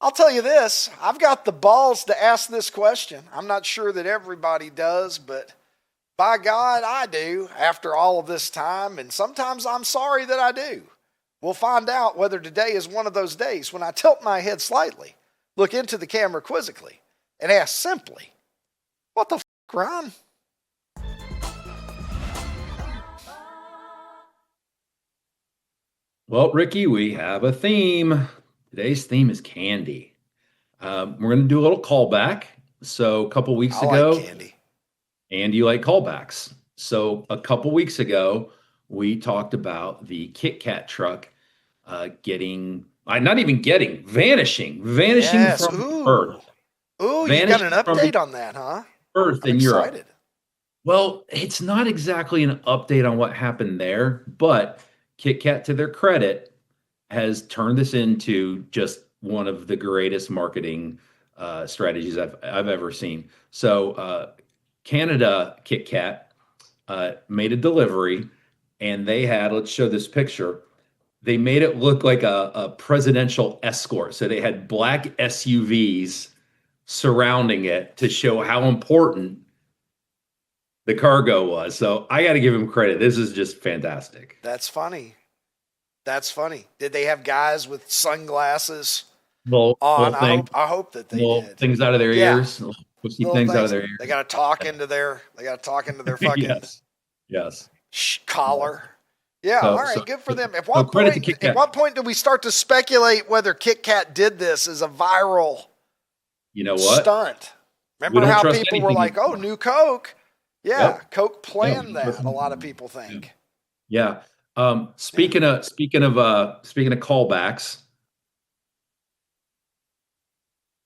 I'll tell you this. I've got the balls to ask this question. I'm not sure that everybody does, but by God, I do after all of this time. And sometimes I'm sorry that I do. We'll find out whether today is one of those days when I tilt my head slightly, look into the camera quizzically, and ask simply, what the f***, Ron? Well, Ricky, we have a theme. Today's theme is candy. We're going to do a little callback. So a couple weeks ago, like candy. And you like callbacks. So a couple weeks ago, we talked about the Kit Kat truck vanishing Yes. from Earth. Ooh, you got an update on that, huh? Earth I'm in excited. Europe. Well, it's not exactly an update on what happened there, but Kit Kat, to their credit, has turned this into just one of the greatest marketing strategies I've ever seen. So Canada Kit Kat made a delivery, and they had, let's show this picture. They made it look like a presidential escort. So they had black SUVs surrounding it to show how important the cargo was. So I got to give him credit. This is just fantastic. That's funny. Did they have guys with sunglasses on? I hope that they did. Things out of their ears. Pussy things out of their ears. They got to talk into their fucking yes. Collar. Yeah, all right, good for them. At what point did we start to speculate whether Kit Kat did this as a viral stunt? Remember how people were like, "Oh, new Coke." Yeah, yep. Coke planned that. A lot of people think. Yeah. Speaking of callbacks.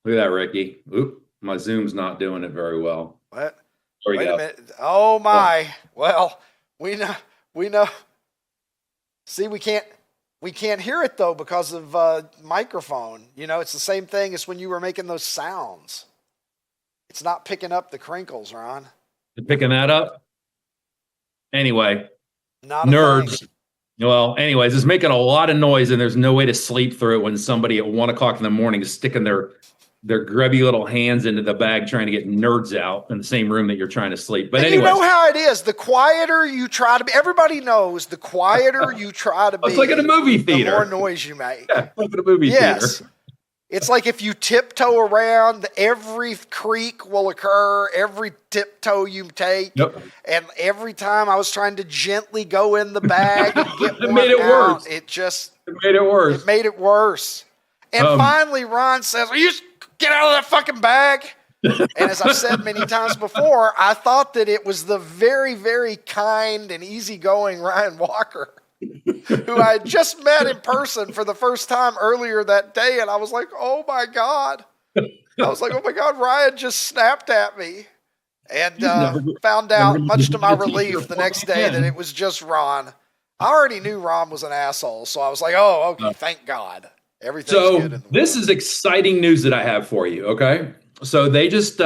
Look at that, Ricky. Oop, my Zoom's not doing it very well. What? Wait a minute. Oh my. Well, we know. See, we can't hear it though because of microphone. It's the same thing as when you were making those sounds. It's not picking up the crinkles, Ron. You're picking that up? Anyway, not nerds. Well, anyways, it's making a lot of noise, and there's no way to sleep through it when somebody at 1 o'clock in the morning is sticking their grubby little hands into the bag trying to get nerds out in the same room that you're trying to sleep. But anyway, you know how it is. The quieter you try to be, everybody knows the quieter you try to be. It's like in a movie theater. The more noise you make. Yeah, like in a movie theater. It's like if you tiptoe around, every creak will occur, every tiptoe you take. Yep. And every time I was trying to gently go in the bag and get it made it out, worse. It made it worse. It made it worse. And finally, Ron says, "Will you get out of that fucking bag?" And as I've said many times before, I thought that it was the very, very kind and easygoing Ryan Walker, who I had just met in person for the first time earlier that day. And I was like, oh my God. Ryan just snapped at me. And found out, much to my relief, the next day that it was just Ron. I already knew Ron was an asshole. So I was like, oh, okay, thank God. Everything's good. This is exciting news that I have for you, okay? So they just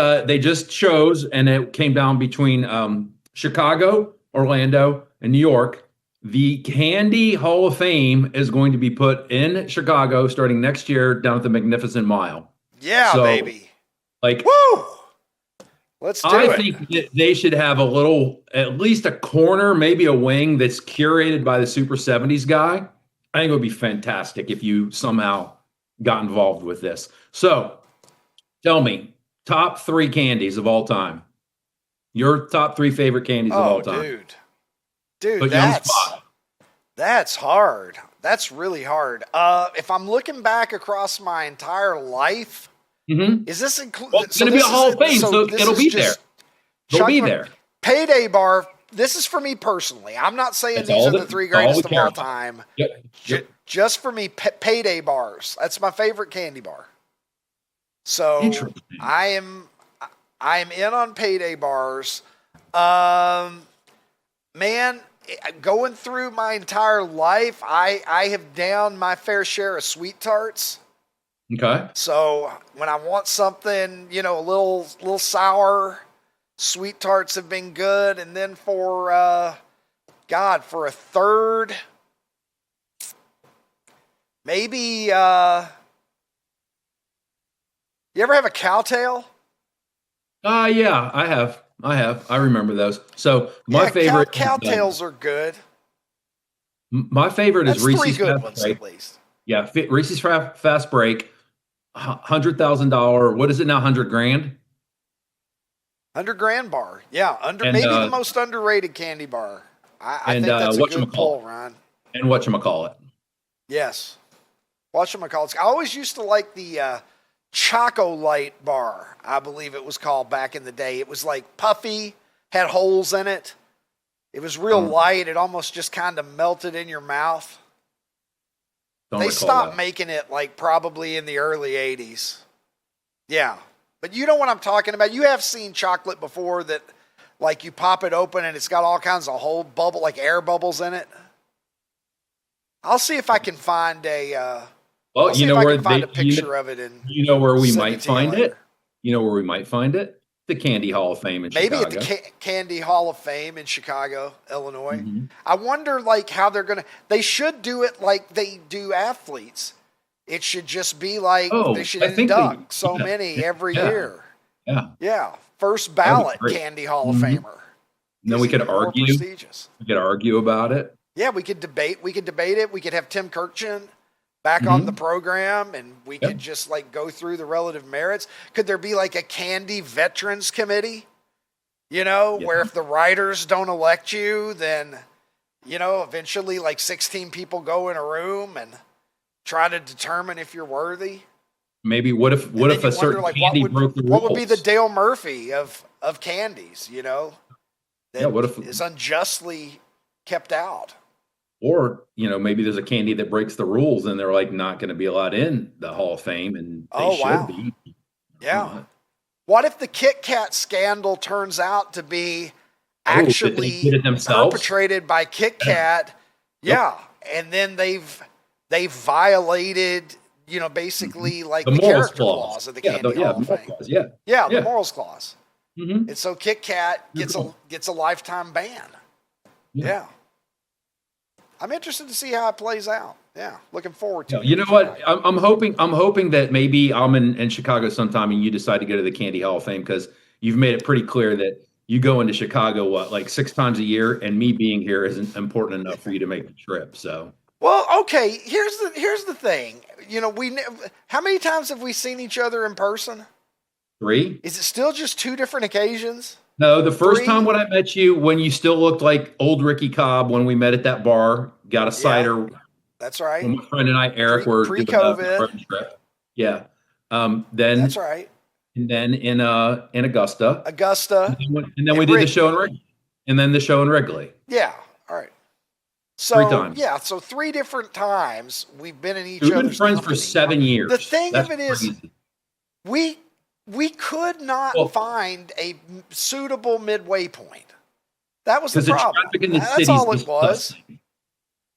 chose, and it came down between Chicago, Orlando, and New York. The Candy Hall of Fame is going to be put in Chicago starting next year down at the Magnificent Mile. Yeah, baby. Woo! Let's do it. I think that they should have at least a corner, maybe a wing that's curated by the Super 70s guy. I think it would be fantastic if you somehow got involved with this. So tell me, top 3 candies of all time. Your top 3 favorite candies of all time. Dude, that's hard. That's really hard. If I'm looking back across my entire life, is this included? Well, it's going to be a Hall of Fame, so it'll be there. It'll be there. Payday Bar. This is for me personally. I'm not saying these are the 3 greatest of all time. Yep. Just for me, Payday Bars. That's my favorite candy bar. So I am in on Payday Bars. Man, going through my entire life, I have downed my fair share of sweet tarts. Okay. So when I want something, a little sour, sweet tarts have been good. And then for a third, maybe You ever have a cowtail? Yeah, I have. I remember those. So my favorite cowtails are good. My favorite That's is Reese's three good Fast ones Break. at least. Yeah, Reese's Fast Break, $100,000. What is it now? 100 grand. 100 grand bar. Yeah, And maybe the most underrated candy bar. I and think that's a good whatchamacallit. pull, Ron. And whatchamacallit. Yes. Whatchamacallit. I always used to like the Choco Light bar, I believe it was called back in the day. It was like puffy, had holes in it. It was real light. It almost just kind of melted in your mouth. They stopped making it like probably in the early 80s. Yeah. But you know what I'm talking about? You have seen chocolate before that like you pop it open and it's got all kinds of whole bubble, like air bubbles in it. I'll see if I can find a well, you know where a picture of it in. You know where we might find it? You know where we might find it? The Candy Hall of Fame in Chicago. Maybe at the Candy Hall of Fame in Chicago, Illinois. Mm-hmm. I wonder like how they should do it like they do athletes. It should just be like they should induct so many every year. Yeah. Yeah. First ballot Candy Hall of Famer. And then we could argue. We could argue about it. Yeah, we could debate it. We could have Tim Kirchin back on the program, and we could just like go through the relative merits. Could there be like a candy veterans committee? You know, where if the writers don't elect you, then, you know, eventually like 16 people go in a room and try to determine if you're worthy. Maybe what if a certain candy broke the rules? What would be the Dale Murphy of candies, you know? That what if is unjustly kept out? Or, you know, maybe there's a candy that breaks the rules and they're like not going to be allowed in the Hall of Fame, and they should be. Yeah. What if the Kit Kat scandal turns out to be actually perpetrated by Kit Kat? Yeah. And then they've violated, you know, basically like the character clause of the Candy Hall of Fame. The morals clause. Mm-hmm. And so Kit Kat gets a lifetime ban. Yeah. I'm interested to see how it plays out. Yeah, looking forward to it. You know what? I'm hoping that maybe I'm in Chicago sometime and you decide to go to the Candy Hall of Fame, because you've made it pretty clear that you go into Chicago like 6 times a year, and me being here isn't important enough for you to make the trip. So. Well, okay. Here's the thing. You know, how many times have we seen each other in person? 3. Is it still just 2 different occasions? No, the first time when I met you, when you still looked like old Ricky Cobb, when we met at that bar, got a cider. That's right. When my friend and I, Eric, were pre-COVID. doing a road trip. Yeah. Then that's right. And then in Augusta. And then we did the show in Wrigley. And then the show in Wrigley. Yeah. All right. So 3 times. Yeah. So 3 different times we've been in each other's company. We've been friends for 7 years. The thing of it is, we could not find a suitable midway point. That was the problem. That's all it was.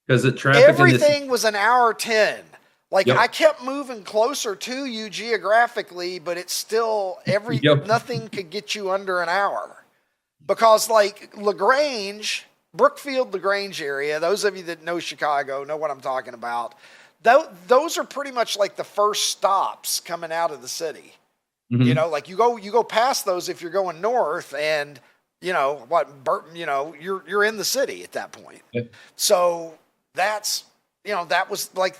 Because the traffic everything was an hour 10. Like I kept moving closer to you geographically, but it's still nothing could get you under an hour. Because like LaGrange, Brookfield, LaGrange area, those of you that know Chicago know what I'm talking about. Those are pretty much like the first stops coming out of the city. Mm-hmm. You know, like you go past those if you're going north, and you know you're in the city at that point. Yeah. So that was like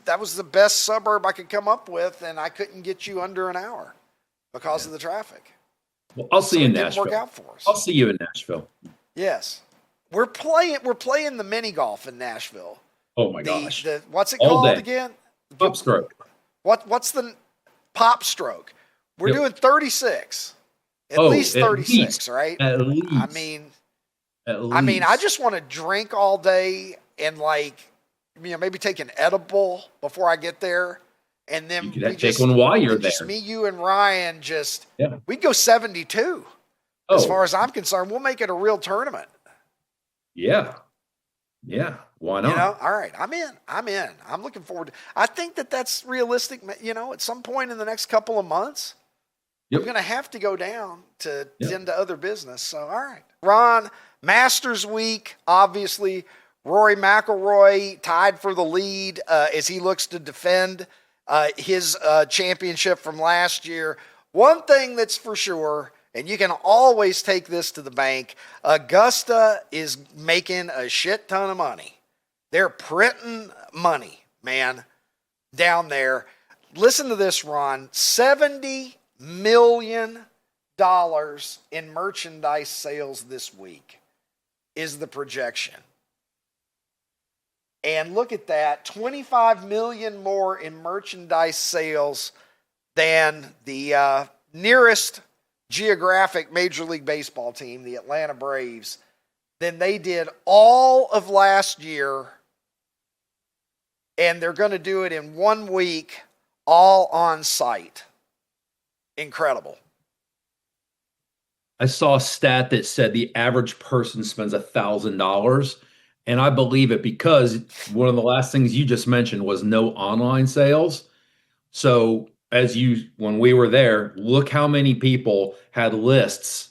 that was the best suburb I could come up with, and I couldn't get you under an hour because of the traffic. Well, I'll see you in Nashville. Didn't work out for us. I'll see you in Nashville. Yes, we're playing the mini golf in Nashville. Oh my gosh! What's it called again? Pop Stroke. What's the Pop Stroke? We're doing 36. At least 36, right? At least. I mean, I just want to drink all day and maybe take an edible before I get there, and then take one while you're there. Just me, you, and Ryan. We'd go 72. As far as I'm concerned, we'll make it a real tournament. Yeah. Why not? You know, all right. I'm in. I'm looking forward to. I think that's realistic. You know, at some point in the next couple of months, I'm going to have to go down to tend to other business. So, all right, Ron, Masters Week, obviously. Rory McIlroy tied for the lead as he looks to defend his championship from last year. One thing that's for sure, and you can always take this to the bank, Augusta is making a shit ton of money. They're printing money, man, down there. Listen to this, Ron. $70 million in merchandise sales this week is the projection. And look at that, 25 million more in merchandise sales than the nearest geographic Major League Baseball team, the Atlanta Braves, than they did all of last year. And they're going to do it in 1 week, all on site. Incredible. I saw a stat that said the average person spends $1,000. And I believe it because one of the last things you just mentioned was no online sales. So when we were there, look how many people had lists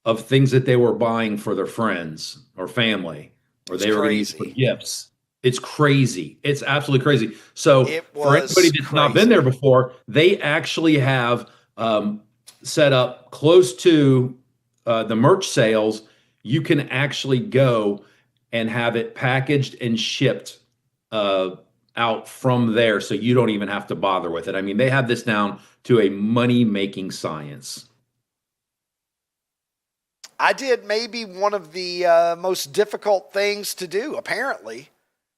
of things that they were buying for their friends or family, or they were going to use for gifts. It's crazy. It's absolutely crazy. So for anybody that's not been there before, they actually have set up close to the merch sales. You can actually go and have it packaged and shipped out from there, so you don't even have to bother with it. I mean, they have this down to a money-making science. I did maybe one of the most difficult things to do, apparently.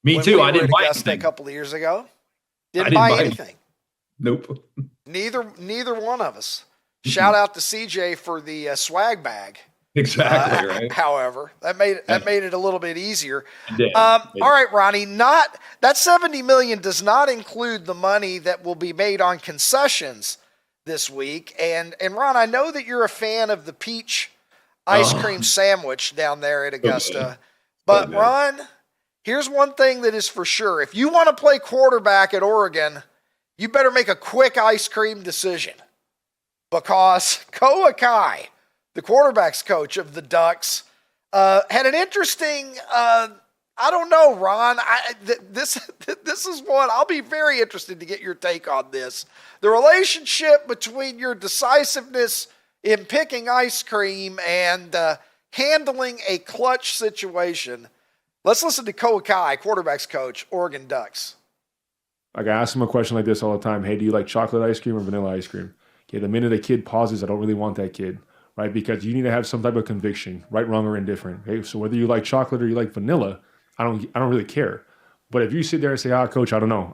Me too. I didn't buy Augusta a couple of years ago. Didn't buy anything. Nope. Neither one of us. Shout out to CJ for the swag bag. Exactly right. However, that made it a little bit easier. All right, Ronnie. That $70 million does not include the money that will be made on concessions this week. And Ron, I know that you're a fan of the peach ice cream sandwich down there at Augusta. But Ron, here's one thing that is for sure: if you want to play quarterback at Oregon, you better make a quick ice cream decision, because Koa Kai, the quarterback's coach of the Ducks, had an interesting, I don't know, Ron. This is one I'll be very interested to get your take on this. The relationship between your decisiveness in picking ice cream and handling a clutch situation. Let's listen to Koa Kai, quarterback's coach, Oregon Ducks. Like, I ask him a question like this all the time. Hey, do you like chocolate ice cream or vanilla ice cream? Okay, the minute a kid pauses, I don't really want that kid. Right, because you need to have some type of conviction, right, wrong, or indifferent. Okay, so whether you like chocolate or you like vanilla, I don't really care. But if you sit there and say, coach, I don't know.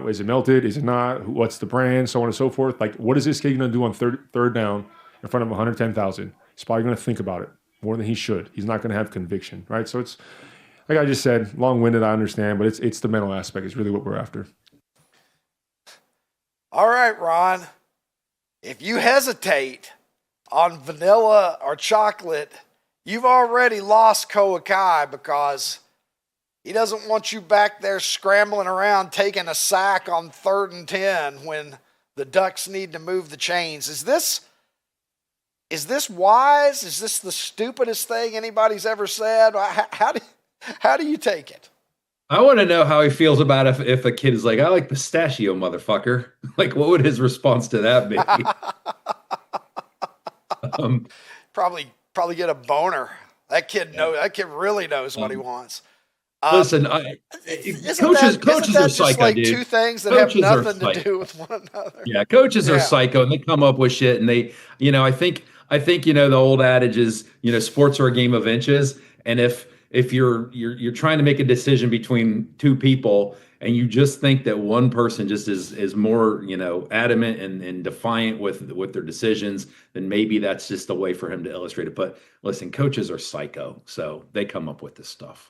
Is it melted? Is it not? What's the brand? So on and so forth. Like, what is this kid going to do on third down in front of 110,000? He's probably going to think about it more than he should. He's not going to have conviction, right? So it's, like I just said, long-winded, I understand, but it's the mental aspect is really what we're after. All right, Ron. If you hesitate on vanilla or chocolate, you've already lost Koa Kai, because he doesn't want you back there scrambling around taking a sack on 3rd and 10 when the Ducks need to move the chains. Is this wise? Is this the stupidest thing anybody's ever said? How do you take it? I want to know how he feels about if a kid is like, I like pistachio, motherfucker. Like, what would his response to that be? Probably get a boner. That kid really knows what he wants. Listen, coaches are psycho, like dude. Two things that coaches have nothing to do with one another. Yeah, coaches are psycho, and they come up with shit, and they, I think the old adage is, sports are a game of inches, and if you're trying to make a decision between two people, and you just think that one person just is more, adamant and defiant with their decisions, then maybe that's just a way for him to illustrate it. But listen, coaches are psycho, so they come up with this stuff.